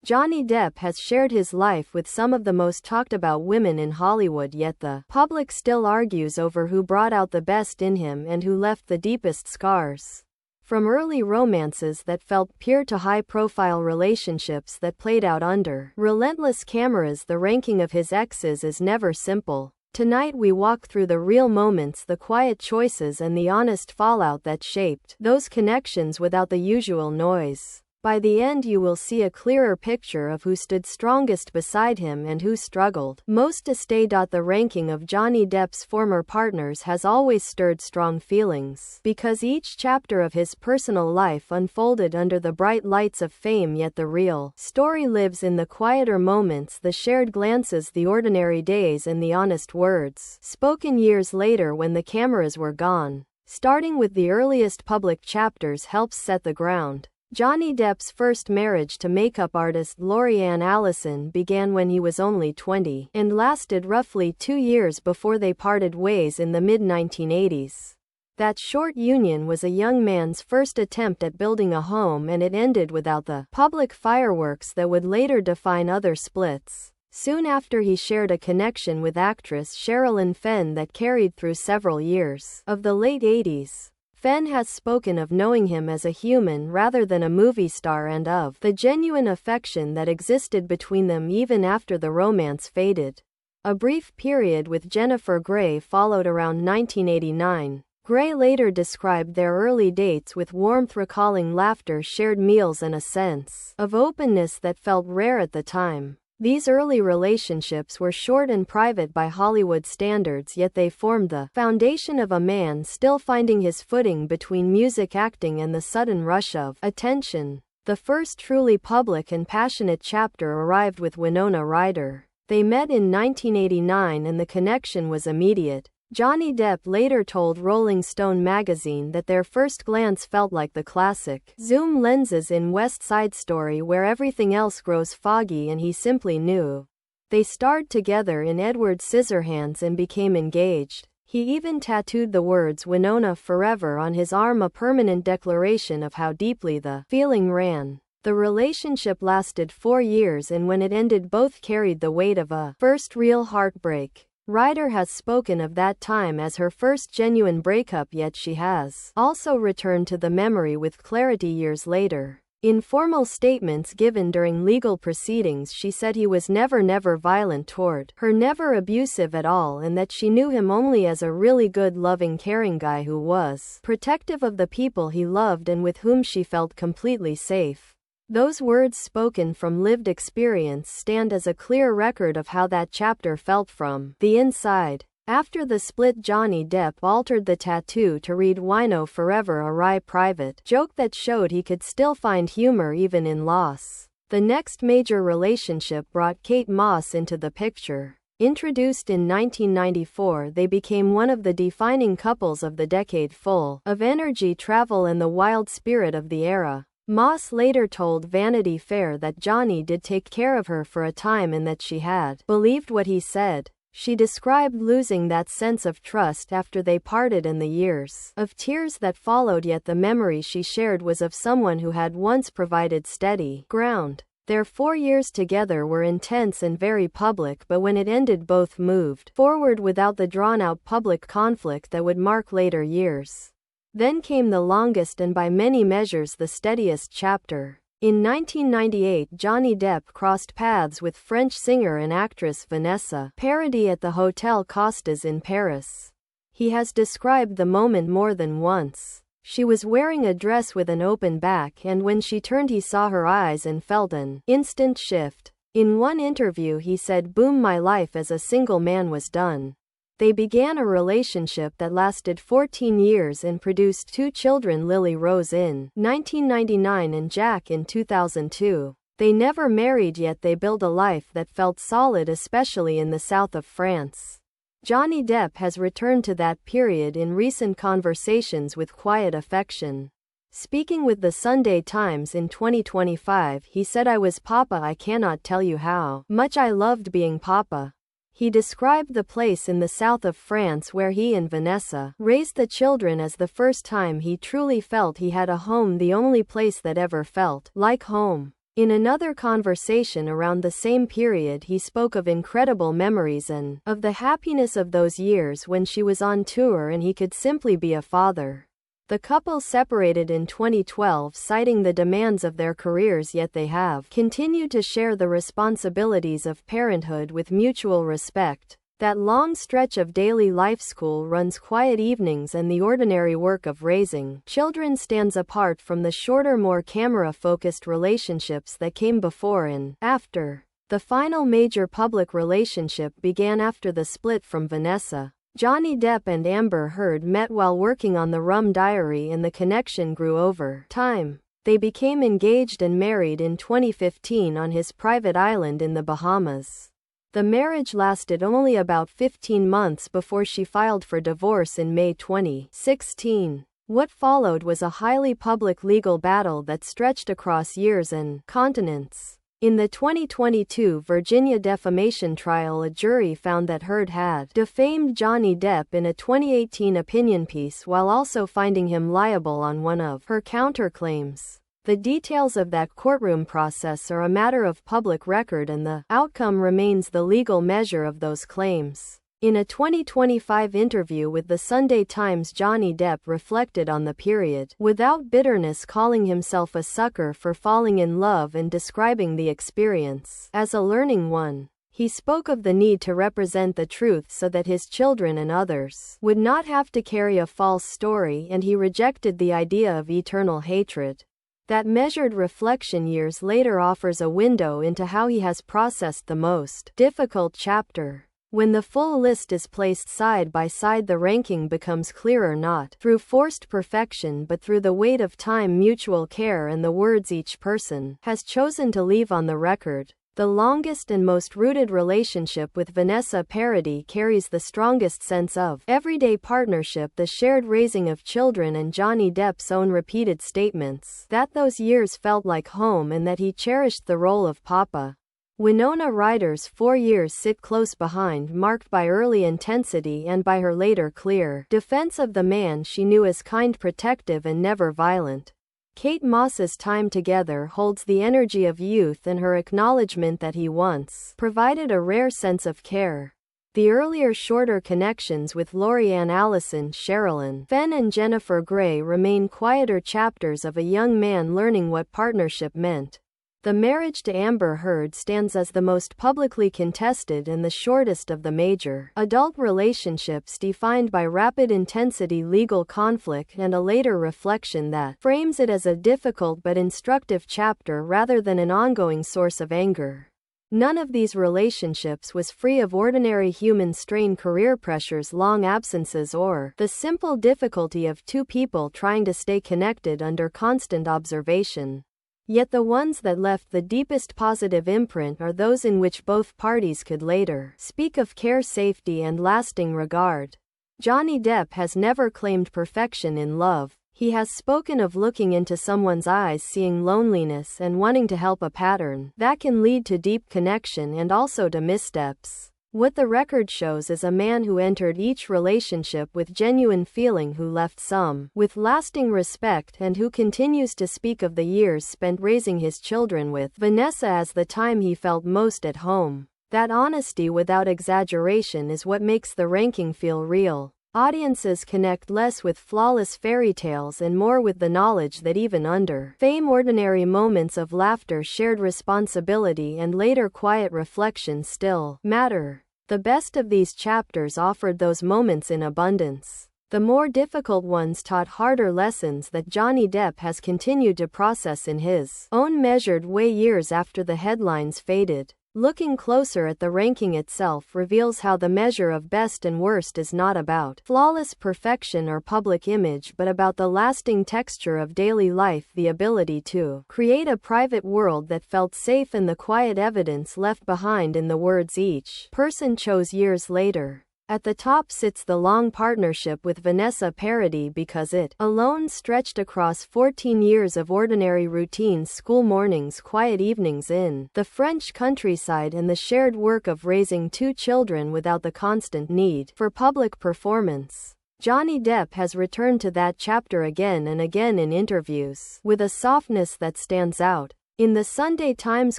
Johnny Depp has shared his life with some of the most talked about women in Hollywood, yet the public still argues over who brought out the best in him and who left the deepest scars. From early romances that felt pure to high-profile relationships that played out under relentless cameras, the ranking of his exes is never simple. Tonight we walk through the real moments, the quiet choices, and the honest fallout that shaped those connections without the usual noise. By the end you will see a clearer picture of who stood strongest beside him and who struggled most to stay. The ranking of Johnny Depp's former partners has always stirred strong feelings, because each chapter of his personal life unfolded under the bright lights of fame, yet the real story lives in the quieter moments, the shared glances, the ordinary days, and the honest words spoken years later when the cameras were gone. Starting with the earliest public chapters helps set the ground. Johnny Depp's first marriage to makeup artist Lori-Ann Allison began when he was only 20, and lasted roughly 2 years before they parted ways in the mid-1980s. That short union was a young man's first attempt at building a home, and it ended without the public fireworks that would later define other splits. Soon after, he shared a connection with actress Sherilyn Fenn that carried through several years of the late 80s. Fenn has spoken of knowing him as a human rather than a movie star, and of the genuine affection that existed between them even after the romance faded. A brief period with Jennifer Grey followed around 1989. Grey later described their early dates with warmth, recalling laughter, shared meals, and a sense of openness that felt rare at the time. These early relationships were short and private by Hollywood standards, yet they formed the foundation of a man still finding his footing between music, acting, and the sudden rush of attention. The first truly public and passionate chapter arrived with Winona Ryder. They met in 1989 and the connection was immediate. Johnny Depp later told Rolling Stone magazine that their first glance felt like the classic zoom lenses in West Side Story, where everything else grows foggy and he simply knew. They starred together in Edward Scissorhands and became engaged. He even tattooed the words "Winona Forever" on his arm, a permanent declaration of how deeply the feeling ran. The relationship lasted 4 years, and when it ended, both carried the weight of a first real heartbreak. Ryder has spoken of that time as her first genuine breakup, yet she has also returned to the memory with clarity years later. In formal statements given during legal proceedings, she said he was never violent toward her, never abusive at all, and that she knew him only as a really good, loving, caring guy who was protective of the people he loved and with whom she felt completely safe. Those words, spoken from lived experience, stand as a clear record of how that chapter felt from the inside. After the split, Johnny Depp altered the tattoo to read "Wino Forever," a wry private joke that showed he could still find humor even in loss. The next major relationship brought Kate Moss into the picture. Introduced in 1994, they became one of the defining couples of the decade, full of energy, travel, and the wild spirit of the era. Moss later told Vanity Fair that Johnny did take care of her for a time and that she had believed what he said. She described losing that sense of trust after they parted and the years of tears that followed, yet the memory she shared was of someone who had once provided steady ground. Their 4 years together were intense and very public, but when it ended, both moved forward without the drawn-out public conflict that would mark later years. Then came the longest and by many measures the steadiest chapter. In 1998, Johnny Depp crossed paths with French singer and actress Vanessa Paradis at the Hotel Costas in Paris. He has described the moment more than once. She was wearing a dress with an open back, and when she turned he saw her eyes and felt an instant shift. In one interview he said, "Boom, my life as a single man was done." They began a relationship that lasted 14 years and produced 2 children, Lily Rose in 1999 and Jack in 2002. They never married, yet they built a life that felt solid, especially in the south of France. Johnny Depp has returned to that period in recent conversations with quiet affection. Speaking with the Sunday Times in 2025, he said, "I was Papa. I cannot tell you how much I loved being Papa." He described the place in the south of France where he and Vanessa raised the children as the first time he truly felt he had a home, the only place that ever felt like home. In another conversation around the same period, he spoke of incredible memories and of the happiness of those years when she was on tour and he could simply be a father. The couple separated in 2012, citing the demands of their careers, yet they have continued to share the responsibilities of parenthood with mutual respect. That long stretch of daily life, school runs, quiet evenings, and the ordinary work of raising children stands apart from the shorter, more camera-focused relationships that came before and after. The final major public relationship began after the split from Vanessa. Johnny Depp and Amber Heard met while working on the Rum Diary, and the connection grew over time. They became engaged and married in 2015 on his private island in the Bahamas. The marriage lasted only about 15 months before she filed for divorce in May 2016. What followed was a highly public legal battle that stretched across years and continents. In the 2022 Virginia defamation trial, a jury found that Heard had defamed Johnny Depp in a 2018 opinion piece, while also finding him liable on one of her counterclaims. The details of that courtroom process are a matter of public record, and the outcome remains the legal measure of those claims. In a 2025 interview with the Sunday Times, Johnny Depp reflected on the period without bitterness, calling himself a sucker for falling in love and describing the experience as a learning one. He spoke of the need to represent the truth so that his children and others would not have to carry a false story, and he rejected the idea of eternal hatred. That measured reflection years later offers a window into how he has processed the most difficult chapter. When the full list is placed side by side, the ranking becomes clearer, not through forced perfection but through the weight of time, mutual care, and the words each person has chosen to leave on the record. The longest and most rooted relationship with Vanessa Paradis carries the strongest sense of everyday partnership, the shared raising of children, and Johnny Depp's own repeated statements that those years felt like home and that he cherished the role of Papa. Winona Ryder's 4 years sit close behind, marked by early intensity and by her later clear defense of the man she knew as kind, protective, and never violent. Kate Moss's time together holds the energy of youth, and her acknowledgement that he once provided a rare sense of care. The earlier, shorter connections with Lori-Ann Allison, Sherilyn Fenn, and Jennifer Grey remain quieter chapters of a young man learning what partnership meant. The marriage to Amber Heard stands as the most publicly contested and the shortest of the major adult relationships, defined by rapid intensity, legal conflict, and a later reflection that frames it as a difficult but instructive chapter rather than an ongoing source of anger. None of these relationships was free of ordinary human strain, career pressures, long absences, or the simple difficulty of two people trying to stay connected under constant observation. Yet the ones that left the deepest positive imprint are those in which both parties could later speak of care, safety, and lasting regard. Johnny Depp has never claimed perfection in love. He has spoken of looking into someone's eyes, seeing loneliness, and wanting to help, a pattern that can lead to deep connection and also to missteps. What the record shows is a man who entered each relationship with genuine feeling, who left some with lasting respect, and who continues to speak of the years spent raising his children with Vanessa as the time he felt most at home. That honesty without exaggeration is what makes the ranking feel real. Audiences connect less with flawless fairy tales and more with the knowledge that even under fame, ordinary moments of laughter, shared responsibility, and later quiet reflection still matter. The best of these chapters offered those moments in abundance. The more difficult ones taught harder lessons that Johnny Depp has continued to process in his own measured way years after the headlines faded. Looking closer at the ranking itself reveals how the measure of best and worst is not about flawless perfection or public image, but about the lasting texture of daily life, the ability to create a private world that felt safe, and the quiet evidence left behind in the words each person chose years later. At the top sits the long partnership with Vanessa Paradis, because it alone stretched across 14 years of ordinary routines, school mornings, quiet evenings in the French countryside, and the shared work of raising two children without the constant need for public performance. Johnny Depp has returned to that chapter again and again in interviews, with a softness that stands out. In the Sunday Times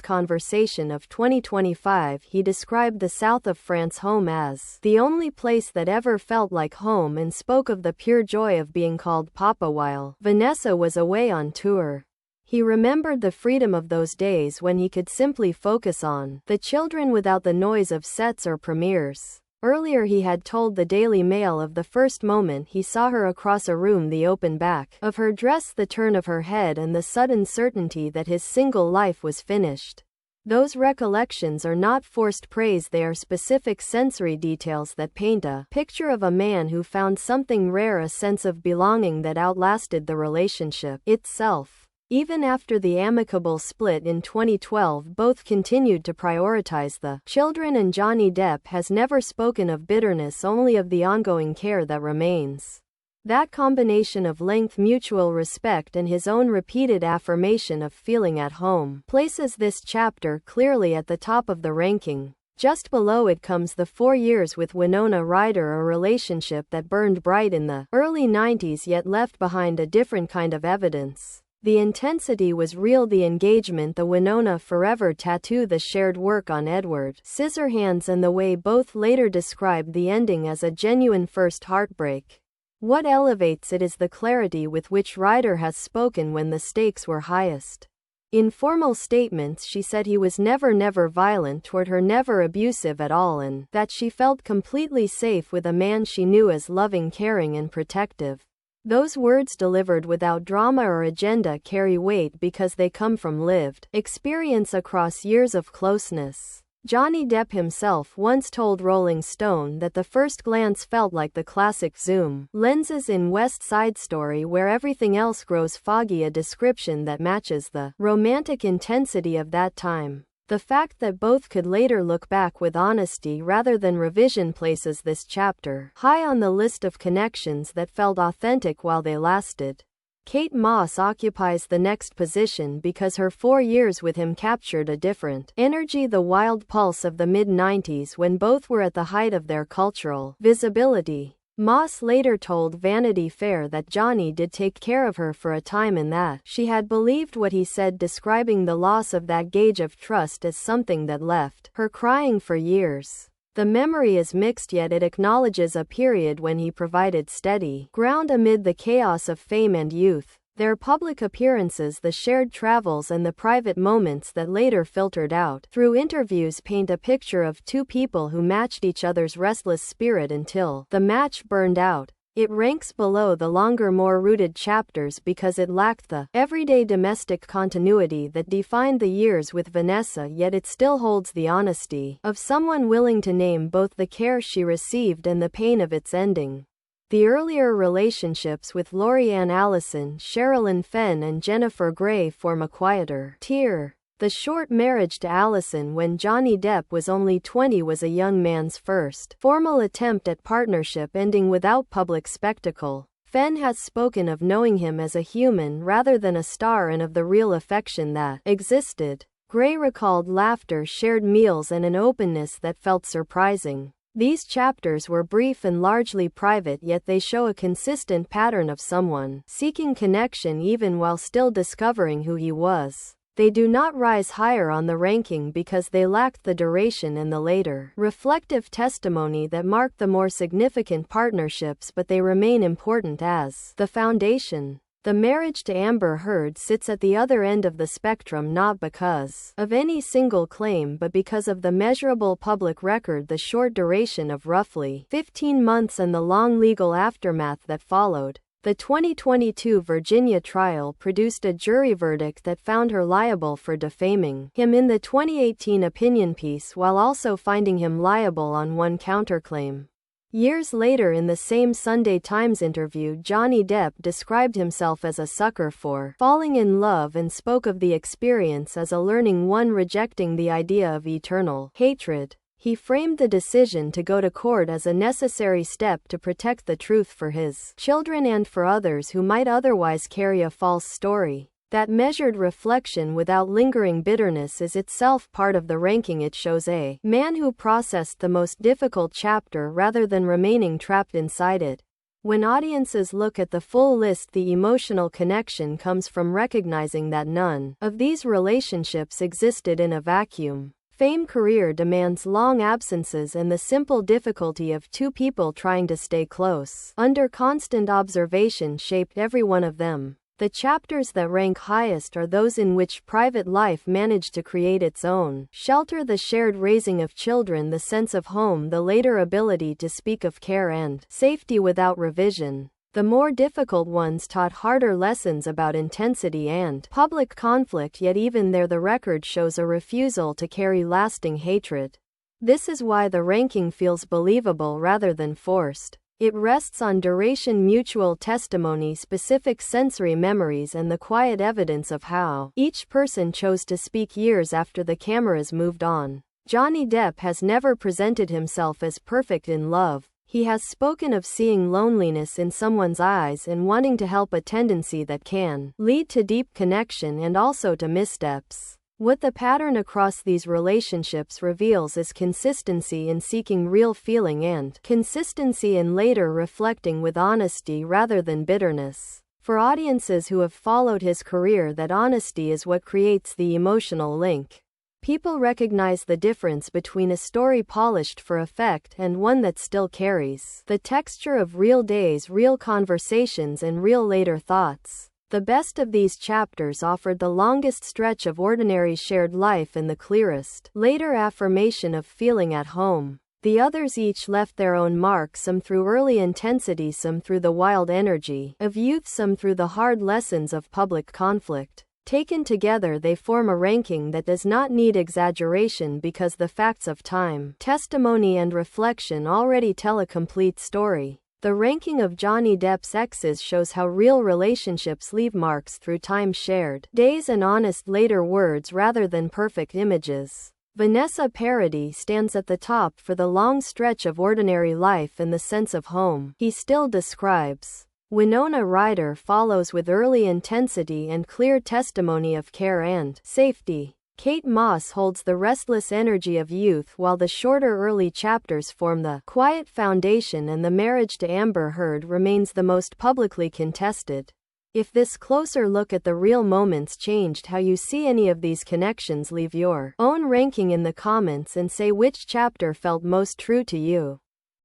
Conversation of 2025, he described the south of France home as the only place that ever felt like home and spoke of the pure joy of being called Papa while Vanessa was away on tour. He remembered the freedom of those days when he could simply focus on the children without the noise of sets or premieres. Earlier he had told the Daily Mail of the first moment he saw her across a room, the open back of her dress, the turn of her head, and the sudden certainty that his single life was finished. Those recollections are not forced praise, they are specific sensory details that paint a picture of a man who found something rare, a sense of belonging that outlasted the relationship itself. Even after the amicable split in 2012, both continued to prioritize the children, and Johnny Depp has never spoken of bitterness, only of the ongoing care that remains. That combination of length, mutual respect, and his own repeated affirmation of feeling at home places this chapter clearly at the top of the ranking. Just below it comes the 4 years with Winona Ryder, a relationship that burned bright in the early 90s yet left behind a different kind of evidence. The intensity was real, the engagement, the Winona forever tattoo, the shared work on Edward Scissorhands, and the way both later described the ending as a genuine first heartbreak. What elevates it is the clarity with which Ryder has spoken when the stakes were highest. In formal statements she said he was never violent toward her, never abusive at all, and that she felt completely safe with a man she knew as loving, caring, and protective. Those words, delivered without drama or agenda, carry weight because they come from lived experience across years of closeness. Johnny Depp himself once told Rolling Stone that the first glance felt like the classic zoom lenses in West Side Story where everything else grows foggy, a description that matches the romantic intensity of that time. The fact that both could later look back with honesty rather than revision places this chapter high on the list of connections that felt authentic while they lasted. Kate Moss occupies the next position because her 4 years with him captured a different energy, the wild pulse of the mid-90s when both were at the height of their cultural visibility. Moss later told Vanity Fair that Johnny did take care of her for a time and that she had believed what he said, describing the loss of that gauge of trust as something that left her crying for years. The memory is mixed, yet it acknowledges a period when he provided steady ground amid the chaos of fame and youth. Their public appearances, the shared travels, and the private moments that later filtered out through interviews paint a picture of two people who matched each other's restless spirit until the match burned out. It ranks below the longer, more rooted chapters because it lacked the everyday domestic continuity that defined the years with Vanessa, yet it still holds the honesty of someone willing to name both the care she received and the pain of its ending. The earlier relationships with Lori-Ann Allison, Sherilyn Fenn, and Jennifer Grey form a quieter tier. The short marriage to Allison when Johnny Depp was only 20 was a young man's first formal attempt at partnership, ending without public spectacle. Fenn has spoken of knowing him as a human rather than a star and of the real affection that existed. Grey recalled laughter, shared meals, and an openness that felt surprising. These chapters were brief and largely private, yet they show a consistent pattern of someone seeking connection even while still discovering who he was. They do not rise higher on the ranking because they lacked the duration and the later reflective testimony that marked the more significant partnerships, but they remain important as the foundation. The marriage to Amber Heard sits at the other end of the spectrum, not because of any single claim but because of the measurable public record, the short duration of roughly 15 months, and the long legal aftermath that followed. The 2022 Virginia trial produced a jury verdict that found her liable for defaming him in the 2018 opinion piece, while also finding him liable on one counterclaim. Years later, in the same Sunday Times interview, Johnny Depp described himself as a sucker for falling in love and spoke of the experience as a learning one, rejecting the idea of eternal hatred. He framed the decision to go to court as a necessary step to protect the truth for his children and for others who might otherwise carry a false story. That measured reflection without lingering bitterness is itself part of the ranking. It shows a man who processed the most difficult chapter rather than remaining trapped inside it. When audiences look at the full list, the emotional connection comes from recognizing that none of these relationships existed in a vacuum. Fame career demands long absences and the simple difficulty of two people trying to stay close under constant observation shaped every one of them. The chapters that rank highest are those in which private life managed to create its own shelter, the shared raising of children, the sense of home, the later ability to speak of care and safety without revision. The more difficult ones taught harder lessons about intensity and public conflict, yet even there the record shows a refusal to carry lasting hatred. This is why the ranking feels believable rather than forced. It rests on duration, mutual testimony, specific sensory memories, and the quiet evidence of how each person chose to speak years after the cameras moved on. Johnny Depp has never presented himself as perfect in love. He has spoken of seeing loneliness in someone's eyes and wanting to help, a tendency that can lead to deep connection and also to missteps. What the pattern across these relationships reveals is consistency in seeking real feeling and consistency in later reflecting with honesty rather than bitterness. For audiences who have followed his career, that honesty is what creates the emotional link. People recognize the difference between a story polished for effect and one that still carries the texture of real days, real conversations, and real later thoughts. The best of these chapters offered the longest stretch of ordinary shared life and the clearest later affirmation of feeling at home. The others each left their own mark, some through early intensity, some through the wild energy of youth, some through the hard lessons of public conflict. Taken together, they form a ranking that does not need exaggeration because the facts of time, testimony, and reflection already tell a complete story. The ranking of Johnny Depp's exes shows how real relationships leave marks through time, shared days, and honest later words rather than perfect images. Vanessa Paradis stands at the top for the long stretch of ordinary life and the sense of home he still describes. Winona Ryder follows with early intensity and clear testimony of care and safety. Kate Moss holds the restless energy of youth, while the shorter early chapters form the quiet foundation, and the marriage to Amber Heard remains the most publicly contested. If this closer look at the real moments changed how you see any of these connections, leave your own ranking in the comments and say which chapter felt most true to you.